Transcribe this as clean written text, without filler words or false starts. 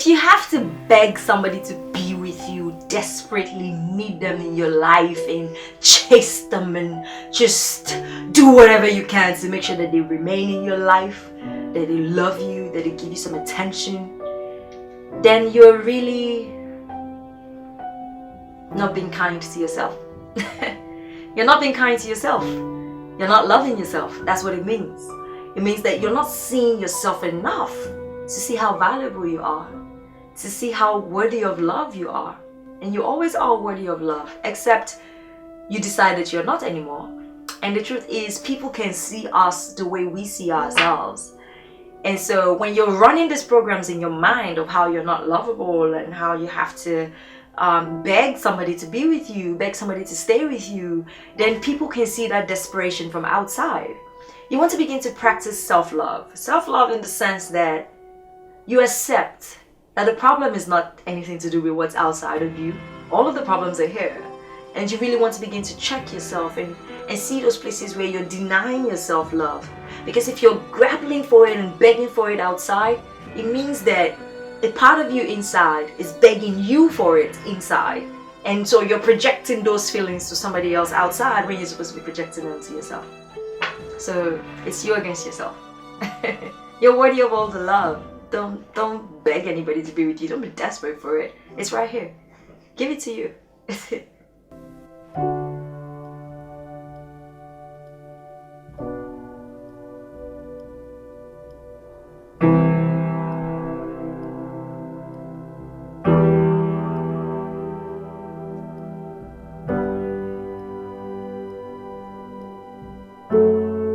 if you have to beg somebody to be with you, desperately need them in your life and chase them and just do whatever you can to make sure that they remain in your life, that they love you, that they give you some attention, then you're really not being kind to yourself. You're not being kind to yourself. You're not loving yourself. That's what it means. It means that you're not seeing yourself enough to see how valuable you are, to see how worthy of love you are. And you always are worthy of love, except you decide that you're not anymore. And the truth is, people can see us the way we see ourselves. And so when you're running these programs in your mind of how you're not lovable and how you have to beg somebody to be with you, beg somebody to stay with you, then people can see that desperation from outside. You want to begin to practice self-love. Self-love in the sense that you accept that the problem is not anything to do with what's outside of you. All of the problems are here. And you really want to begin to check yourself and see those places where you're denying yourself love. Because if you're grappling for it and begging for it outside, it means that a part of you inside is begging you for it inside. And so you're projecting those feelings to somebody else outside when you're supposed to be projecting them to yourself. So it's you against yourself. You're worthy of all the love. Don't beg anybody to be with you. Don't be desperate for it. It's right here. Give it to you.